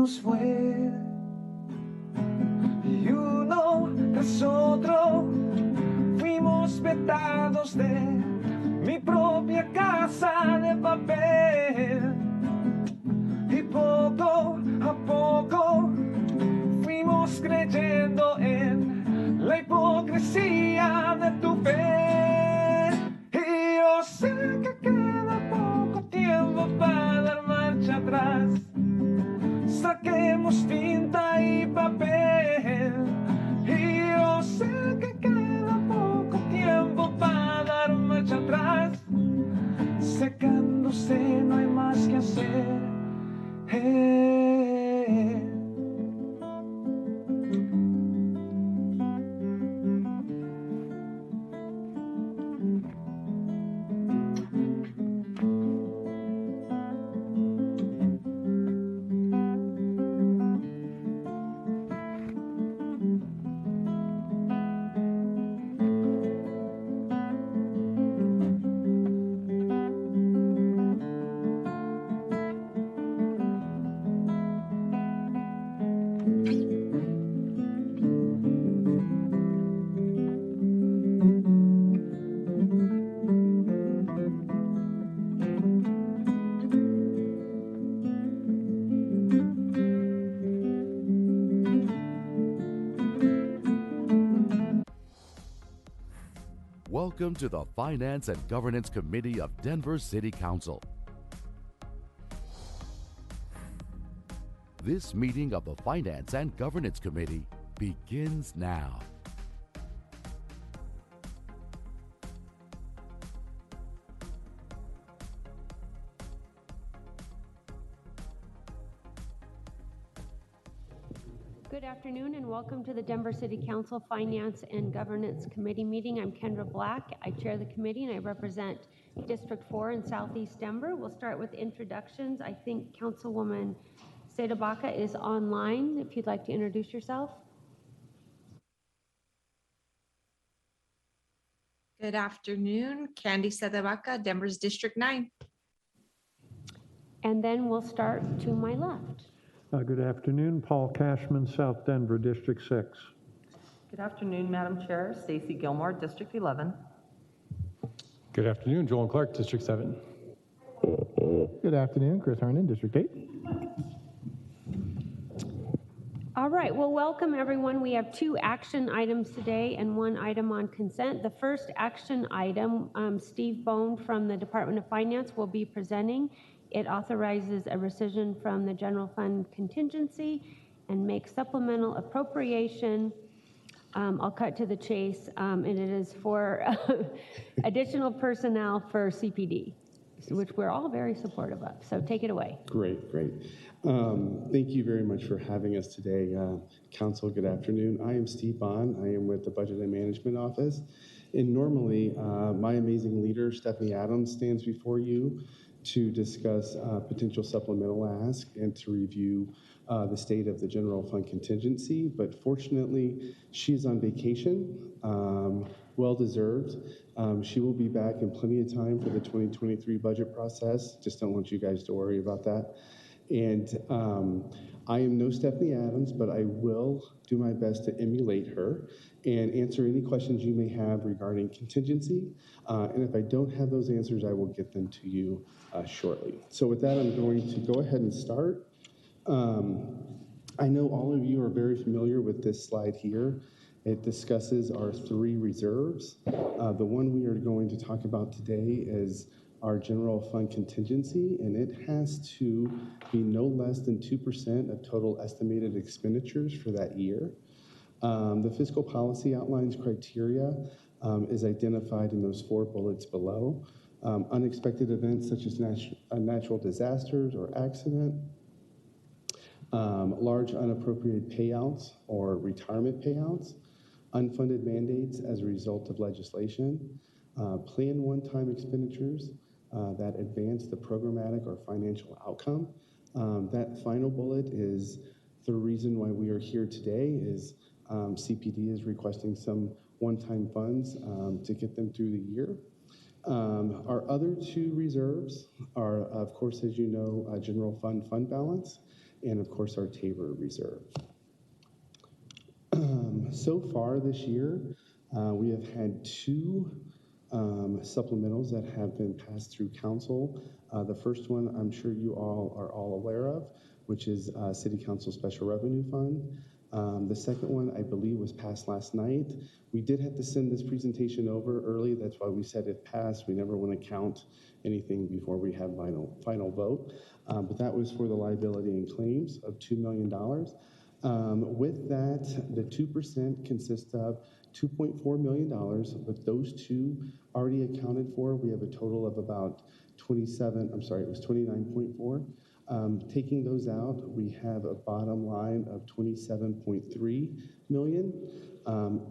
nos fue y uno tras otro fuimos vetados de mi propia casa de papel y poco a poco fuimos creyendo en la hipocresía de tu fe. Y yo sé que queda poco tiempo para dar marcha atrás. Saquemos tinta y papel. Y yo sé que queda poco tiempo para dar marcha atrás. Secándose no hay más que hacer. Welcome to the Finance and Governance Committee of Denver City Council. This meeting of the Finance and Governance Committee begins now. Good afternoon and welcome to the Denver City Council Finance and Governance Committee meeting. I'm Kendra Black. I chair the committee and I represent District 4 in Southeast Denver. We'll start with introductions. I think Councilwoman Sedabaca is online. If you'd like to introduce yourself. Good afternoon, Candy Sedabaca, Denver's District 9. And then we'll start to my left. Good afternoon, Paul Cashman, South Denver, District 6. Good afternoon, Madam Chair. Stacy Gilmore, District 11. Good afternoon, Joel Clark, District 7. Good afternoon, Chris Hernan, District 8. All right, well, welcome everyone. We have 2 action items today and 1 item on consent. The first action item, Steve Bone from the Department of Finance will be presenting. It authorizes a rescission from the general fund contingency and makes supplemental appropriation. I'll cut to the chase, and it is for additional personnel for CPD, which we're all very supportive of. So take it away. Great. Thank you very much for having us today, Council. Good afternoon. I am Steve Bond. I am with the Budget and Management Office. And normally, my amazing leader, Stephanie Adams, stands before you to discuss potential supplemental ask and to review the state of the general fund contingency. But fortunately, she's on vacation, well-deserved. She will be back in plenty of time for the 2023 budget process. Just don't want you guys to worry about that. And I am no Stephanie Adams, but I will do my best to emulate her and answer any questions you may have regarding contingency. And if I don't have those answers, I will get them to you shortly. So with that, I'm going to go ahead and start. I know all of you are very familiar with this slide here. It discusses our 3 reserves. The one we are going to talk about today is our general fund contingency, and it has to be no less than 2% of total estimated expenditures for that year. The fiscal policy outlines criteria is identified in those 4 bullets below. Unexpected events such as natural disasters or accident, large unappropriated payouts or retirement payouts, unfunded mandates as a result of legislation, planned one-time expenditures that advance the programmatic or financial outcome. That final bullet is the reason why we are here today is CPD is requesting some one-time funds to get them through the year. Our other 2 reserves are, of course, as you know, general fund balance and of course our Tabor Reserve. So far this year, we have had two supplementals that have been passed through council. The first one I'm sure you all are aware of, which is City Council Special Revenue Fund. The second one, I believe, was passed last night. We did have to send this presentation over early. That's why we said it passed. We never want to count anything before we have final vote. But that was for the liability and claims of $2 million. With that, the 2% consists of $2.4 million. With those two already accounted for, we have a total of about 29.4. Taking those out, we have a bottom line of 27.3 million.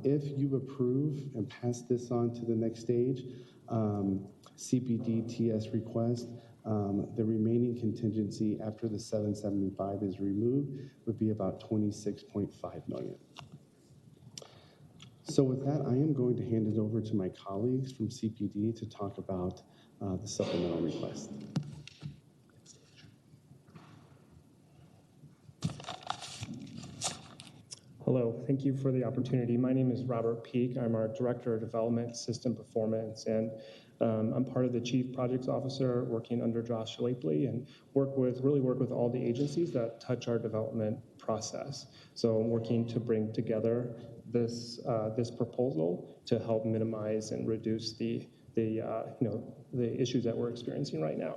If you approve and pass this on to the next stage, CPD TS request, the remaining contingency after the 775 is removed would be about 26.5 million. So with that, I am going to hand it over to my colleagues from CPD to talk about the supplemental request. Hello, thank you for the opportunity. My name is Robert Peak. I'm our Director of Development System Performance, and I'm part of the Chief Projects Officer working under Josh Lapley, and really work with all the agencies that touch our development process. So I'm working to bring together this proposal to help minimize and reduce the issues that we're experiencing right now.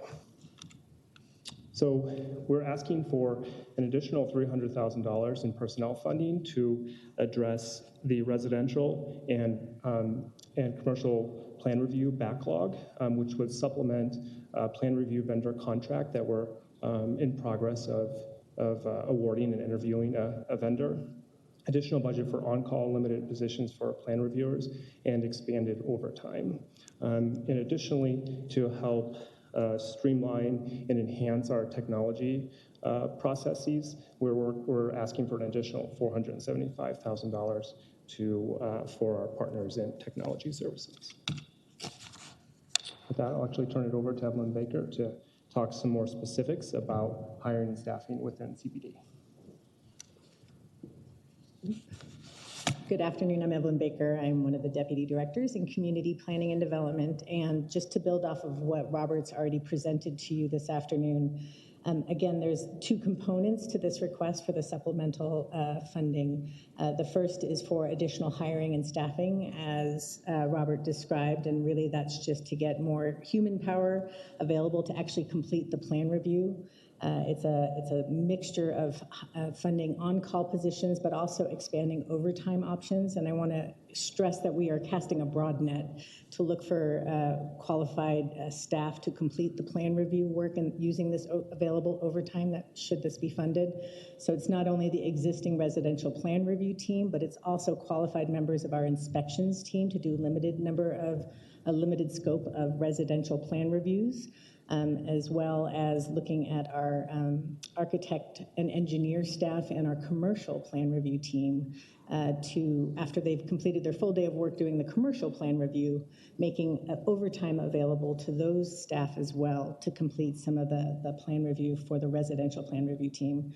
So we're asking for an additional $300,000 in personnel funding to address the residential and commercial plan review backlog, which would supplement plan review vendor contract that we're in progress of awarding and interviewing a vendor. Additional budget for on-call limited positions for plan reviewers and expanded overtime. And additionally, to help streamline and enhance our technology processes, we're asking for an additional $475,000 for our partners in technology services. With that, I'll actually turn it over to Evelyn Baker to talk some more specifics about hiring and staffing within CPD. Good afternoon, I'm Evelyn Baker. I'm one of the Deputy Directors in Community Planning and Development. And just to build off of what Robert's already presented to you this afternoon, again, there's two components to this request for the supplemental funding. The first is for additional hiring and staffing, as Robert described, and really that's just to get more human power available to actually complete the plan review. It's a mixture of funding on-call positions, but also expanding overtime options. And I want to stress that we are casting a broad net to look for qualified staff to complete the plan review work and using this available overtime that should this be funded. So it's not only the existing residential plan review team, but it's also qualified members of our inspections team to do a limited scope of residential plan reviews. As well as looking at our architect and engineer staff and our commercial plan review team after they've completed their full day of work doing the commercial plan review, making overtime available to those staff as well to complete some of the plan review for the residential plan review team.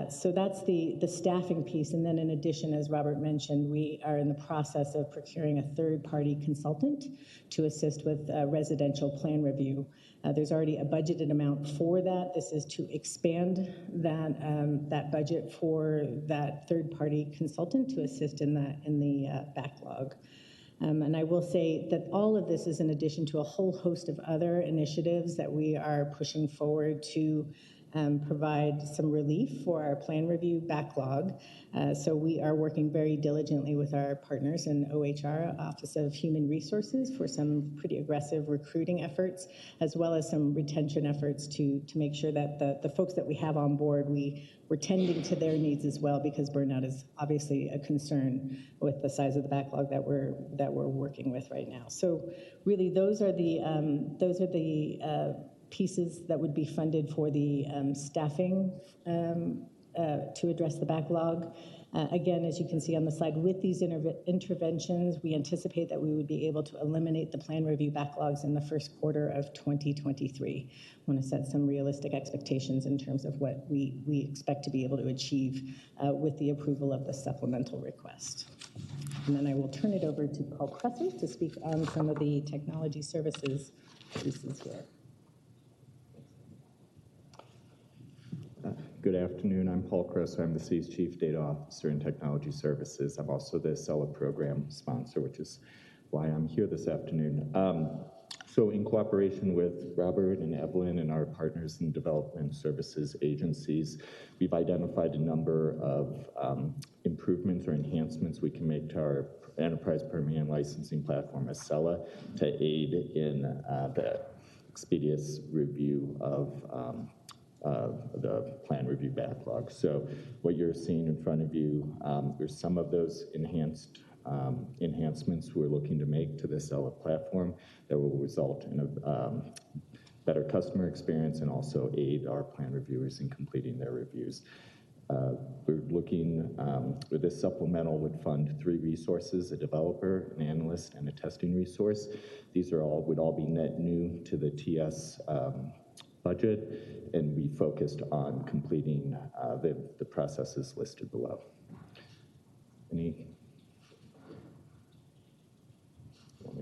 So that's the staffing piece. And then in addition, as Robert mentioned, we are in the process of procuring a third-party consultant to assist with residential plan review. There's already a budgeted amount for that. This is to expand that budget for that third-party consultant to assist in the backlog. And I will say that all of this is in addition to a whole host of other initiatives that we are pushing forward to provide some relief for our plan review backlog. So we are working very diligently with our partners in OHR, Office of Human Resources, for some pretty aggressive recruiting efforts, as well as some retention efforts to make sure that the folks that we have on board, we're tending to their needs as well, because burnout is obviously a concern with the size of the backlog that we're working with right now. So really, those are the pieces that would be funded for the staffing to address the backlog. Again, as you can see on the slide, with these interventions, we anticipate that we would be able to eliminate the plan review backlogs in the first quarter of 2023. I want to set some realistic expectations in terms of what we expect to be able to achieve with the approval of the supplemental request. And then I will turn it over to Paul Presser to speak on some of the technology services pieces here. Good afternoon. I'm Paul Crosser. I'm the city's Chief Data Officer in Technology Services. I'm also the SELA program sponsor, which is why I'm here this afternoon. So in cooperation with Robert and Evelyn and our partners in development services agencies, we've identified a number of improvements or enhancements we can make to our enterprise permitting and licensing platform as SELA to aid in the expeditious review of the plan review backlog. So what you're seeing in front of you, there's some of those enhancements we're looking to make to the SELA platform that will result in a better customer experience and also aid our plan reviewers in completing their reviews. We're looking, this supplemental would fund 3 resources: a developer, an analyst, and a testing resource. These would all be net new to the TS budget, and we focused on completing the processes listed below. Let me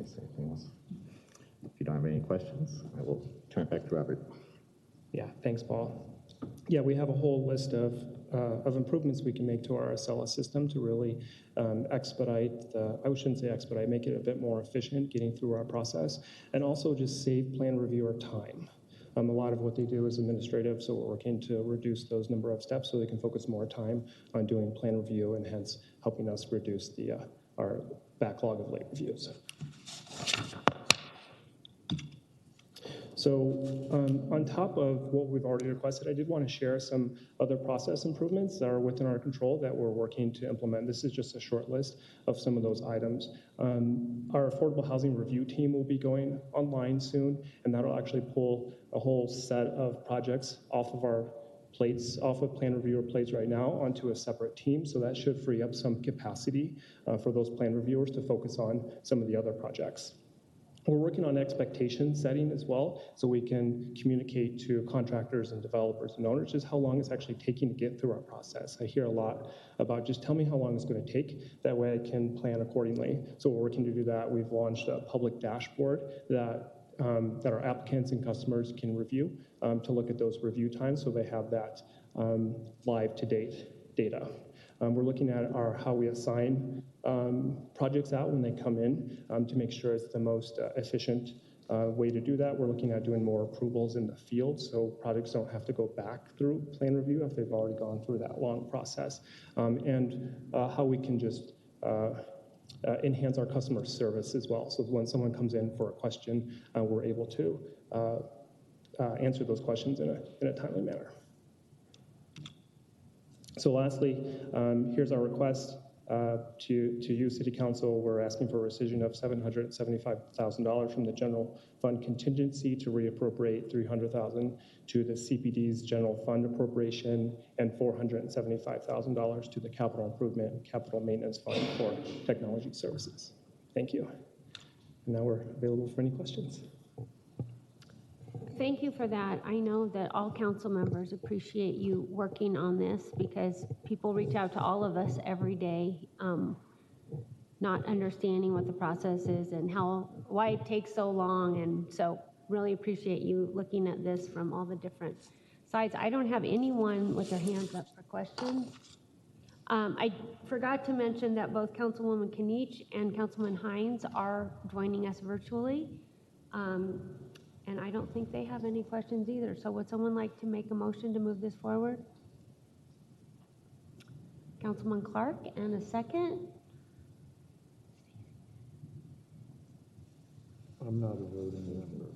say anything else. If you don't have any questions, I will turn it back to Robert. Yeah, thanks, Paul. Yeah, we have a whole list of improvements we can make to our SLS system to really expedite I shouldn't say expedite, make it a bit more efficient getting through our process, and also just save plan reviewer time. A lot of what they do is administrative, so we're working to reduce those number of steps so they can focus more time on doing plan review and hence helping us reduce our backlog of late reviews. So on top of what we've already requested, I did want to share some other process improvements that are within our control that we're working to implement. This is just a short list of some of those items. Our affordable housing review team will be going online soon, and that'll actually pull a whole set of projects off of our plates, off of plan reviewer plates right now onto a separate team. So that should free up some capacity for those plan reviewers to focus on some of the other projects. We're working on expectation setting as well, so we can communicate to contractors and developers and owners just how long it's actually taking to get through our process. I hear a lot about just tell me how long it's going to take. That way I can plan accordingly. So we're working to do that. We've launched a public dashboard that our applicants and customers can review to look at those review times so they have that live to date data. We're looking at how we assign projects out when they come in to make sure it's the most efficient way to do that. We're looking at doing more approvals in the field so projects don't have to go back through plan review if they've already gone through that long process. And how we can just enhance our customer service as well. So when someone comes in for a question, we're able to answer those questions in a timely manner. So lastly, here's our request to you, City Council. We're asking for a rescission of $775,000 from the general fund contingency to reappropriate $300,000 to the CPD's general fund appropriation and $475,000 to the capital improvement and capital maintenance fund for technology services. Thank you. And now we're available for any questions. Thank you for that. I know that all council members appreciate you working on this because people reach out to all of us every day, not understanding what the process is and why it takes so long. And so really appreciate you looking at this from all the different sides. I don't have anyone with their hands up for questions. I forgot to mention that both Councilwoman Kinich and Councilman Hines are joining us virtually. And I don't think they have any questions either. So would someone like to make a motion to move this forward? Councilman Clark, and a second. I'm not a voting member.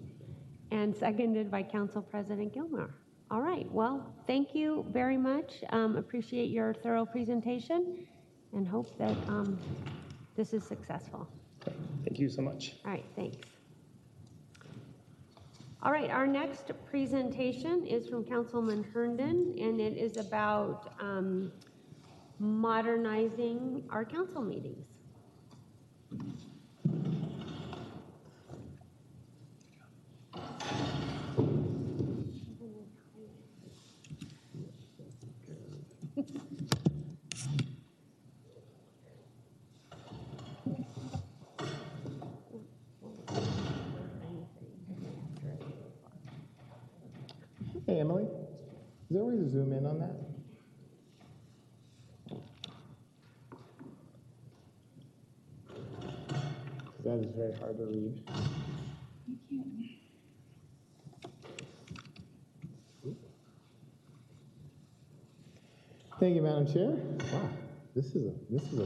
And seconded by Council President Gilmore. All right, well, thank you very much. Appreciate your thorough presentation and hope that this is successful. Thank you so much. All right, thanks. All right, our next presentation is from Councilman Herndon, and it is about modernizing our council meetings. Hey, Emily, is there a way to zoom in on that? That is very hard to read. Thank you, Madam Chair. Wow, this is a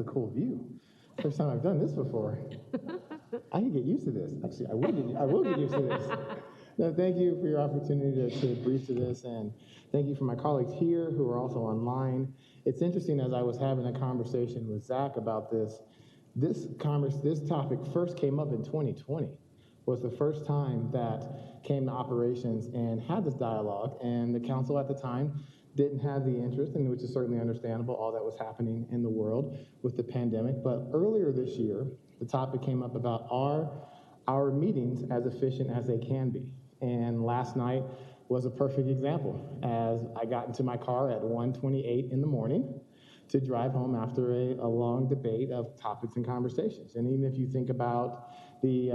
cool view. First time I've done this before. I can get used to this. Actually, I will get used to this. No, thank you for your opportunity to brief to this, and thank you for my colleagues here who are also online. It's interesting, as I was having a conversation with Zach about this topic first came up in 2020, was the first time that came to operations and had this dialogue, and the council at the time didn't have the interest, and which is certainly understandable, all that was happening in the world with the pandemic. But earlier this year, the topic came up about our meetings as efficient as they can be. And last night was a perfect example, as I got into my car at 1:28 in the morning to drive home after a long debate of topics and conversations. And even if you think about the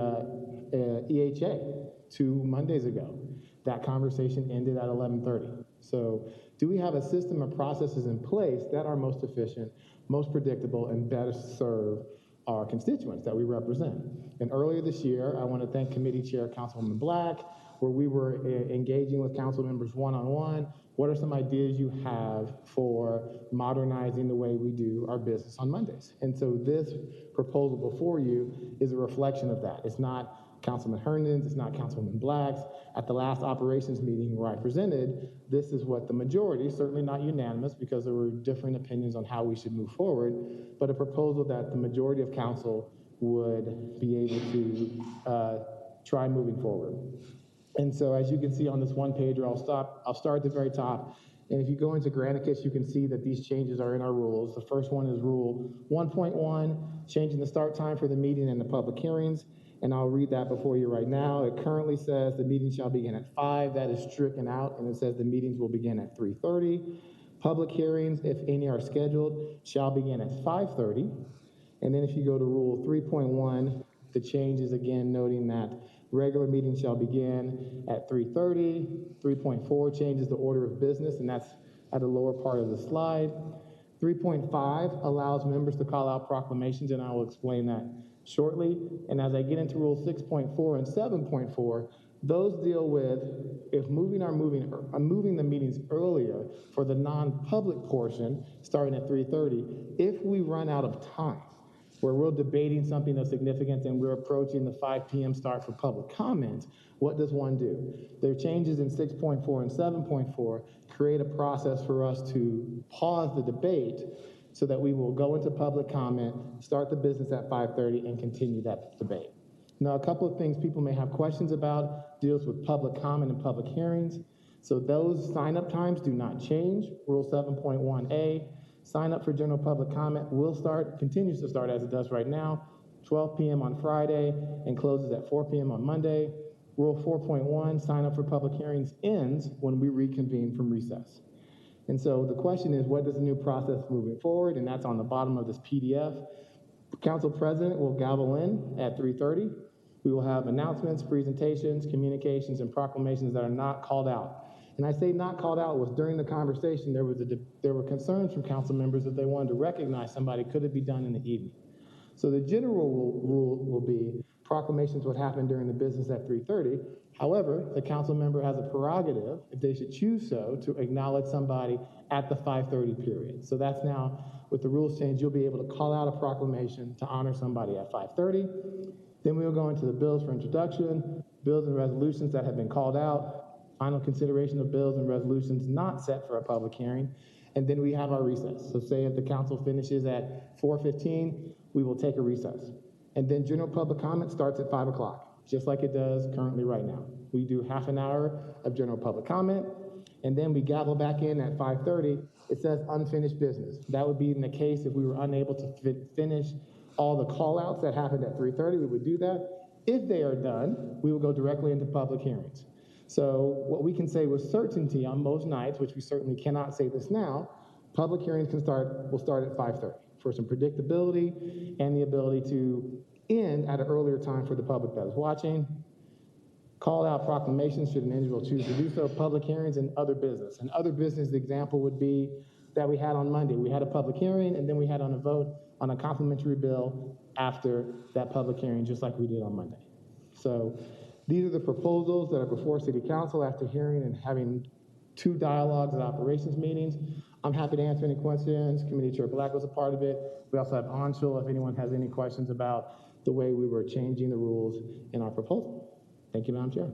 EHA 2 Mondays ago, that conversation ended at 11:30. So do we have a system of processes in place that are most efficient, most predictable, and better serve our constituents that we represent? And earlier this year, I want to thank Committee Chair Councilwoman Black, where we were engaging with council members one-on-one. What are some ideas you have for modernizing the way we do our business on Mondays? And so this proposal before you is a reflection of that. It's not Councilman Herndon's, it's not Councilwoman Black's. At the last operations meeting where I presented, this is what the majority, certainly not unanimous because there were different opinions on how we should move forward, but a proposal that the majority of council would be able to try moving forward. And so as you can see on this one pager, I'll start at the very top. And if you go into Granicus, you can see that these changes are in our rules. The first one is Rule 1.1, changing the start time for the meeting and the public hearings. And I'll read that before you right now. It currently says the meeting shall begin at 5. That is stricken out, and it says the meetings will begin at 3:30. Public hearings, if any are scheduled, shall begin at 5:30. And then if you go to Rule 3.1, the change is again noting that regular meetings shall begin at 3:30. 3.4 changes the order of business, and that's at the lower part of the slide. 3.5 allows members to call out proclamations, and I will explain that shortly. And as I get into Rule 6.4 and 7.4, those deal with if moving the meetings earlier for the non-public portion, starting at 3:30, if we run out of time, where we're debating something of significance and we're approaching the 5 p.m. start for public comments, what does one do? There are changes in 6.4 and 7.4 create a process for us to pause the debate so that we will go into public comment, start the business at 5:30, and continue that debate. Now, a couple of things people may have questions about deals with public comment and public hearings. So those sign-up times do not change. Rule 7.1A, sign up for general public comment continues to start as it does right now, 12 p.m. on Friday and closes at 4 p.m. on Monday. Rule 4.1, sign up for public hearings ends when we reconvene from recess. And so the question is, what is the new process moving forward? And that's on the bottom of this PDF. The council president will gavel in at 3:30. We will have announcements, presentations, communications, and proclamations that are not called out. And I say not called out was during the conversation, there were concerns from council members that they wanted to recognize somebody. Could it be done in the evening? So the general rule will be proclamations would happen during the business at 3:30. However, the council member has a prerogative, if they should choose so, to acknowledge somebody at the 5:30 period. So that's now, with the rules change, you'll be able to call out a proclamation to honor somebody at 5:30. Then we'll go into the bills for introduction, bills and resolutions that have been called out, final consideration of bills and resolutions not set for a public hearing, and then we have our recess. So say if the council finishes at 4:15, we will take a recess. And then general public comment starts at 5 o'clock, just like it does currently right now. We do half an hour of general public comment, and then we gavel back in at 5:30, it says unfinished business. That would be in the case if we were unable to finish all the call-outs that happened at 3:30, we would do that. If they are done, we will go directly into public hearings. So what we can say with certainty on most nights, which we certainly cannot say this now, public hearings will start at 5:30 for some predictability and the ability to end at an earlier time for the public that is watching. Call out proclamations should an individual choose to do so, public hearings and other business. And other business, the example would be that we had on Monday. We had a public hearing and then we had on a vote on a complimentary bill after that public hearing, just like we did on Monday. So these are the proposals that are before City Council after hearing and having 2 dialogues at operations meetings. I'm happy to answer any questions. Committee Chair Black was a part of it. We also have Anshul if anyone has any questions about the way we were changing the rules in our proposal. Thank you, Madam Chair.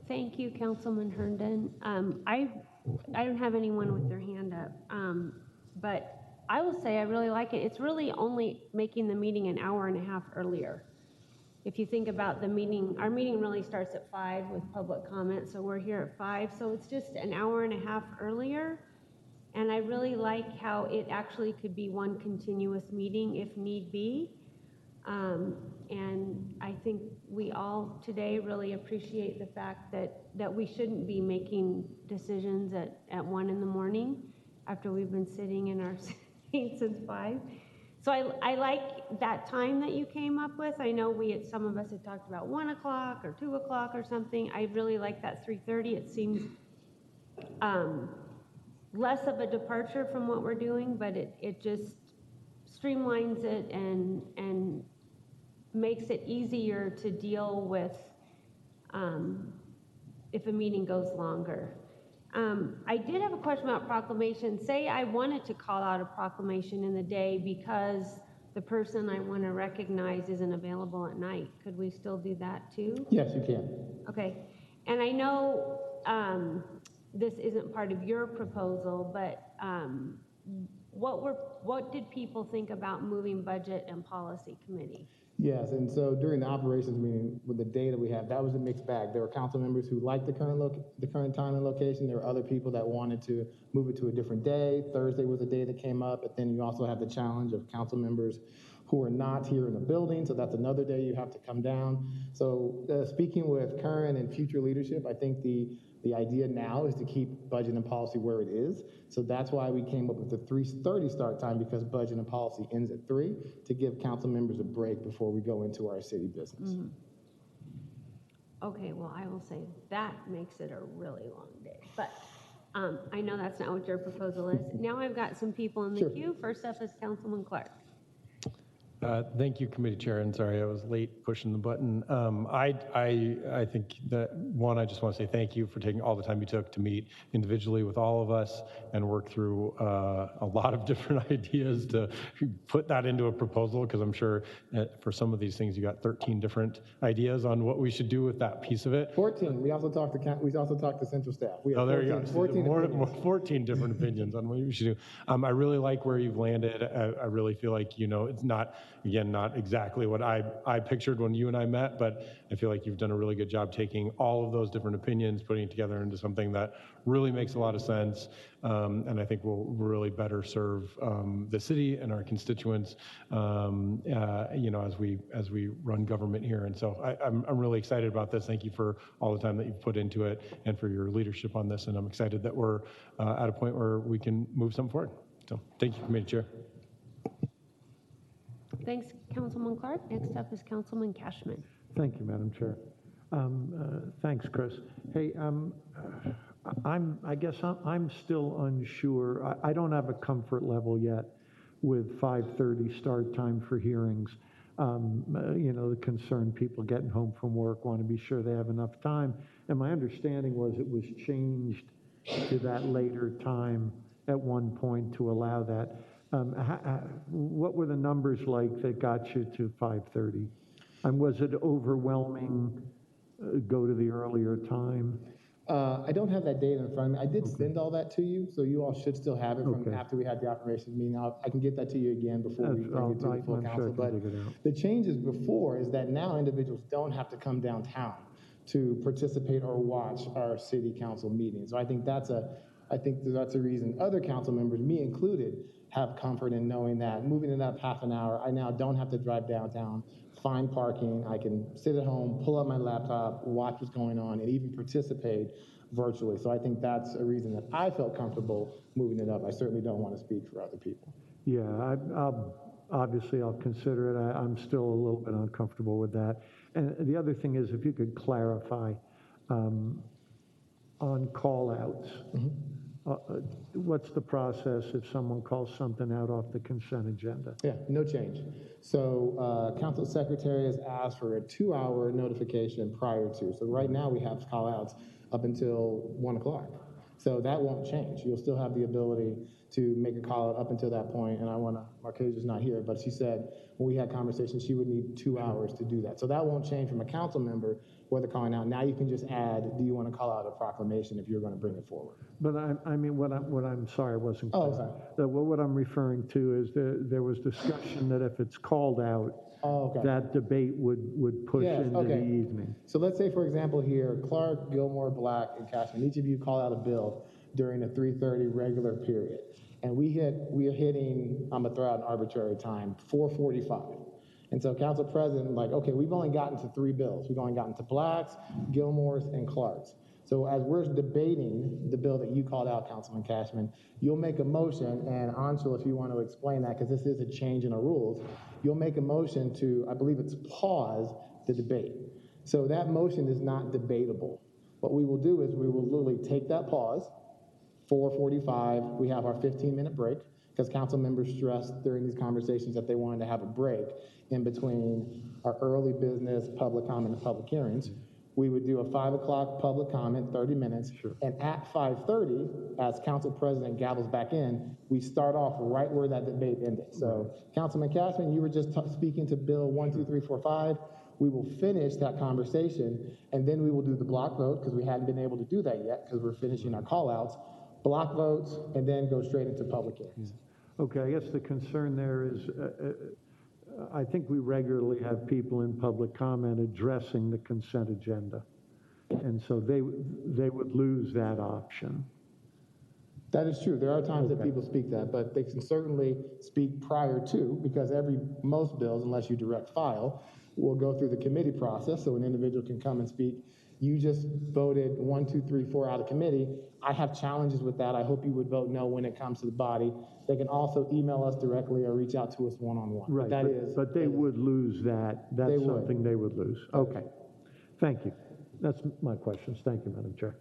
Thank you, Councilman Herndon. I don't have anyone with their hand up, but I will say I really like it. It's really only making the meeting an hour and a half earlier. If you think about the meeting, our meeting really starts at 5 with public comment, so we're here at 5, so it's just an hour and a half earlier. And I really like how it actually could be one continuous meeting if need be. And I think we all today really appreciate the fact that we shouldn't be making decisions at 1 in the morning after we've been sitting in our seats since 5. So I like that time that you came up with. I know some of us had talked about 1 o'clock or 2 o'clock or something. I really like that 3:30. It seems less of a departure from what we're doing, but it just streamlines it and makes it easier to deal with if a meeting goes longer. I did have a question about proclamation. Say I wanted to call out a proclamation in the day because the person I want to recognize isn't available at night. Could we still do that too? Yes, you can. Okay. And I know this isn't part of your proposal, but what did people think about moving Budget and Policy Committee? Yes, and so during the operations meeting, with the data we have, that was a mixed bag. There were council members who liked the current time and location. There were other people that wanted to move it to a different day. Thursday was a day that came up, but then you also have the challenge of council members who are not here in the building, so that's another day you have to come down. So speaking with current and future leadership, I think the idea now is to keep budget and policy where it is. So that's why we came up with the 3:30 start time, because budget and policy ends at 3, to give council members a break before we go into our city business. Mm-hmm. Okay, well, I will say that makes it a really long day, but I know that's not what your proposal is. Now I've got some people in the queue. First up is Councilman Clark. Thank you, Committee Chair, and sorry I was late pushing the button. I think that, one, I just want to say thank you for taking all the time you took to meet individually with all of us and work through a lot of different ideas to put that into a proposal, because I'm sure for some of these things you got 13 different ideas on what we should do with that piece of it. 14. We also talked to central staff. We have there you go. 14 different opinions on what we should do. I really like where you've landed. I really feel like, it's not, again, not exactly what I pictured when you and I met, but I feel like you've done a really good job taking all of those different opinions, putting it together into something that really makes a lot of sense, and I think will really better serve the city and our constituents, as we run government here. And so I'm really excited about this. Thank you for all the time that you've put into it and for your leadership on this. And I'm excited that we're at a point where we can move something forward. So thank you, Committee Chair. Thanks, Councilman Clark. Next up is Councilman Cashman. Thank you, Madam Chair. Thanks, Chris. Hey, I guess I'm still unsure. I don't have a comfort level yet with 5:30 start time for hearings. The concerned people getting home from work want to be sure they have enough time. And my understanding was it was changed to that later time at one point to allow that. What were the numbers like that got you to 5:30? And was it overwhelming, go to the earlier time? I don't have that data in front of me. I did send all that to you, so you all should still have it from after we had the operations meeting. I can get that to you again before we bring it to the full council. But the changes before is that now individuals don't have to come downtown. to participate or watch our city council meetings. So I think that's a reason other council members, me included, have comfort in knowing that moving it up half an hour, I now don't have to drive downtown, find parking. I can sit at home, pull up my laptop, watch what's going on, and even participate virtually. So I think that's a reason that I felt comfortable moving it up. I certainly don't want to speak for other people. Yeah, obviously I'll consider it. I'm still a little bit uncomfortable with that. And the other thing is, if you could clarify on call-outs. What's the process if someone calls something out off the consent agenda? Yeah, no change. So council secretary has asked for a 2-hour notification prior to. So right now we have call-outs up until 1 o'clock. So that won't change. You'll still have the ability to make a call out up until that point. And Marquez's not here, but she said when we had conversations, she would need 2 hours to do that. So that won't change from a council member whether calling out. Now you can just add, do you want to call out a proclamation if you're going to bring it forward? But I mean, what I'm sorry, I wasn't clear. Oh, sorry. What I'm referring to is there was discussion that if it's called out, that debate would push into the evening. So let's say, for example, here, Clark, Gilmore, Black, and Cashman, each of you call out a bill during a 3:30 regular period. And we are hitting, I'm going to throw out an arbitrary time, 4:45. And so council president, like, okay, we've only gotten to 3 bills. We've only gotten to Black's, Gilmore's, and Clark's. So as we're debating the bill that you called out, Councilman Cashman, you'll make a motion, and Anshul, if you want to explain that, because this is a change in our rules, you'll make a motion to, I believe it's pause the debate. So that motion is not debatable. What we will do is we will literally take that pause, 4:45, we have our 15-minute break, because council members stressed during these conversations that they wanted to have a break in between our early business, public comment, and public hearings. We would do a 5 o'clock public comment, 30 minutes, and at 5:30, as council president gavels back in, we start off right where that debate ended. So, Councilman Cashman, you were just speaking to Bill 1, 2, 3, 4, 5. We will finish that conversation, and then we will do the block vote, because we hadn't been able to do that yet, because we're finishing our call-outs, block votes, and then go straight into public hearings. Okay, I guess the concern there is, I think we regularly have people in public comment addressing the consent agenda. And so they would lose that option. That is true. There are times that people speak that, but they can certainly speak prior to, because most bills, unless you direct file, will go through the committee process, so an individual can come and speak. You just voted 1, 2, 3, 4 out of committee. I have challenges with that. I hope you would vote no when it comes to the body. They can also email us directly or reach out to us one-on-one. Right, but they would lose that. That's something they would lose. Okay, thank you. That's my questions. Thank you, Madam Chair.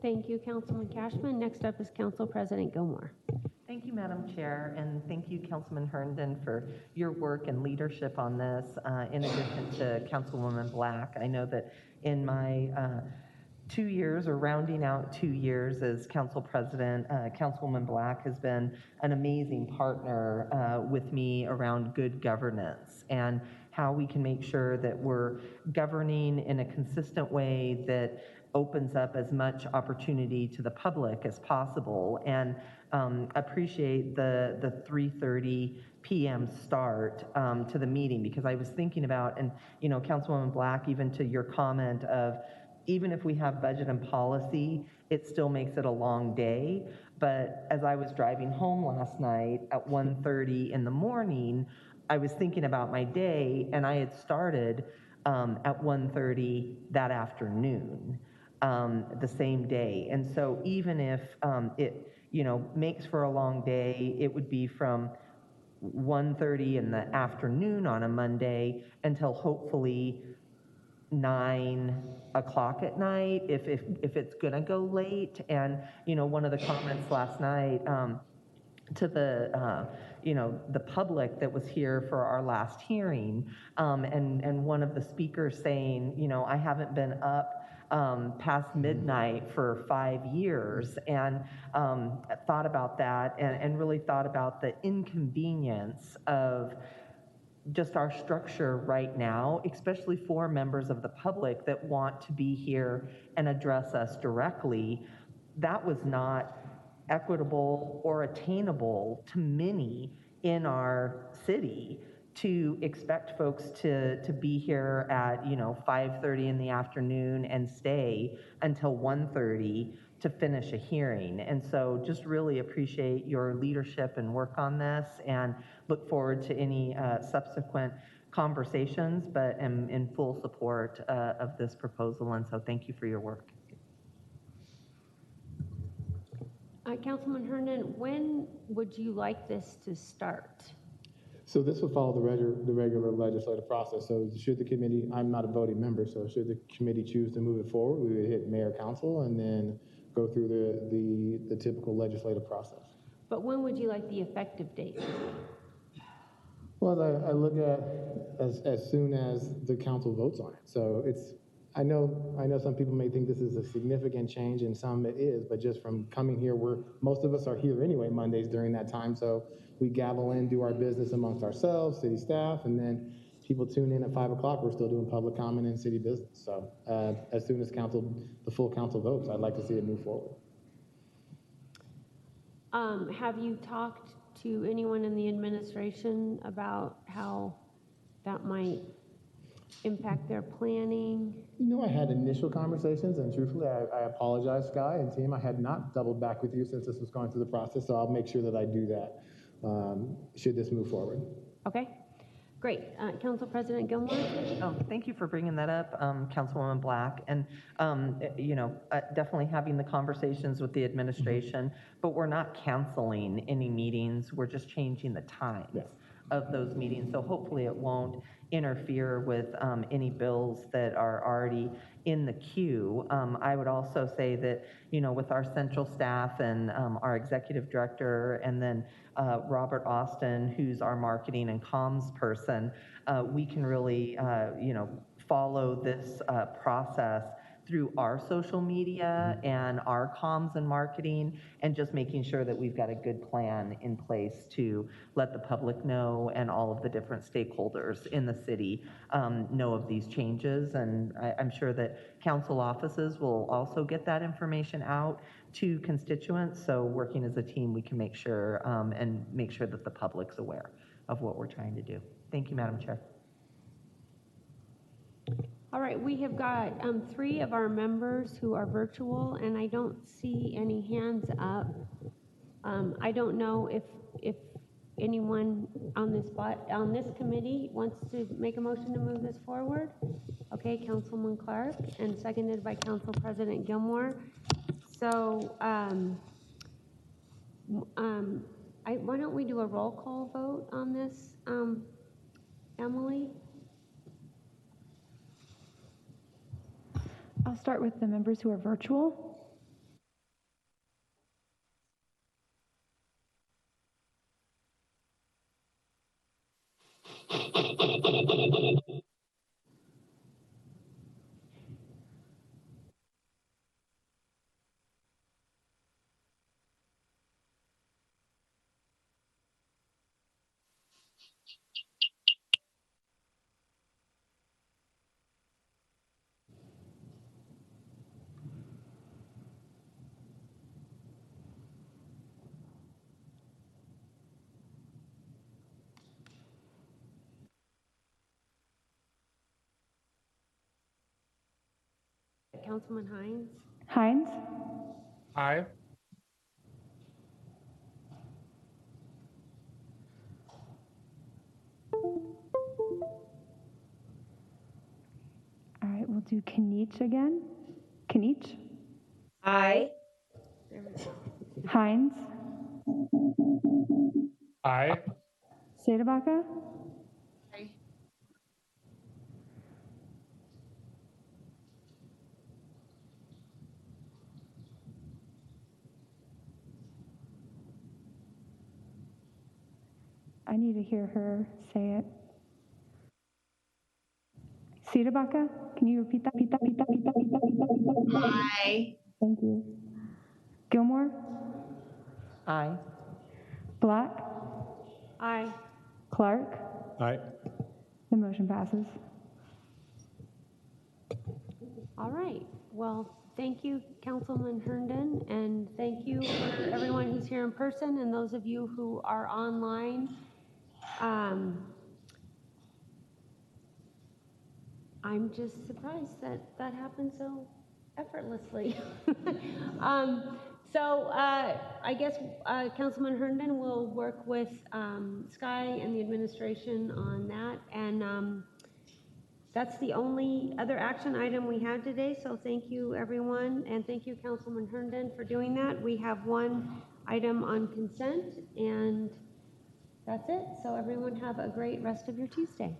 Thank you, Councilman Cashman. Next up is Council President Gilmore. Thank you, Madam Chair, and thank you, Councilman Herndon, for your work and leadership on this, in addition to Councilwoman Black. I know that in my 2 years, or rounding out 2 years as council president, Councilwoman Black has been an amazing partner with me around good governance and how we can make sure that we're governing in a consistent way that opens up as much opportunity to the public as possible, and appreciate the 3:30 p.m. start to the meeting, because I was thinking about, and Councilwoman Black, even to your comment of, even if we have budget and policy, it still makes it a long day. But as I was driving home last night at 1:30 in the morning, I was thinking about my day, and I had started at 1:30 that afternoon, the same day. And so even if it makes for a long day, it would be from 1:30 in the afternoon on a Monday until hopefully 9 o'clock at night, if it's gonna go late. And one of the comments last night to the public that was here for our last hearing, and one of the speakers saying, I haven't been up past midnight for 5 years, and thought about that, and really thought about the inconvenience of just our structure right now, especially for members of the public that want to be here and address us directly. That was not equitable or attainable to many in our city to expect folks to be here at, 5:30 in the afternoon and stay until 1:30 to finish a hearing. And so just really appreciate your leadership and work on this, and look forward to any subsequent conversations, but am in full support of this proposal. And so thank you for your work. Councilman Herndon, when would you like this to start? So this would follow the regular legislative process. So should the committee, I'm not a voting member, so should the committee choose to move it forward, we would hit mayor council and then go through the typical legislative process. But when would you like the effective date? Well, I look at as soon as the council votes on it. So I know some people may think this is a significant change, and some it is, but just from coming here, most of us are here anyway Mondays during that time. So we gavel in, do our business amongst ourselves, city staff, and then people tune in at 5 o'clock. We're still doing public comment and city business. So as soon as the full council votes, I'd like to see it move forward. Have you talked to anyone in the administration about how that might impact their planning? I had initial conversations, and truthfully, I apologize, Sky and team. I had not doubled back with you since this was going through the process, so I'll make sure that I do that should this move forward. Okay, great. Council President Gilmore? Thank you for bringing that up, Councilwoman Black. And, definitely having the conversations with the administration, but we're not canceling any meetings. We're just changing the times of those meetings. So hopefully it won't interfere with any bills that are already in the queue. I would also say that, with our central staff and our executive director, and then Robert Austin, who's our marketing and comms person, we can really, follow this process through our social media and our comms and marketing, and just making sure that we've got a good plan in place to let the public know, and all of the different stakeholders in the city know of these changes. And I'm sure that council offices will also get that information out to constituents. So working as a team, we can make sure that the public's aware of what we're trying to do. Thank you, Madam Chair. All right, we have got 3 of our members who are virtual, and I don't see any hands up. I don't know if anyone on this committee wants to make a motion to move this forward. Okay, Councilman Clark, and seconded by Council President Gilmore. So why don't we do a roll call vote on this, Emily? I'll start with the members who are virtual. Councilman Hines? Hines? Aye. All right, we'll do Kinich again. Kinich? Aye. Hines? Aye. Sedabaka? Aye. I need to hear her say it. Sedabaka, can you repeat that? Aye. Thank you. Gilmore? Aye. Black? Aye. Clark? Aye. The motion passes. All right. Well, thank you, Councilman Herndon, and thank you for everyone who's here in person and those of you who are online. I'm just surprised that that happened so effortlessly. I guess Councilman Herndon will work with Sky and the administration on that. And that's the only other action item we have today. So thank you, everyone. And thank you, Councilman Herndon, for doing that. We have one item on consent, and that's it. So everyone have a great rest of your Tuesday.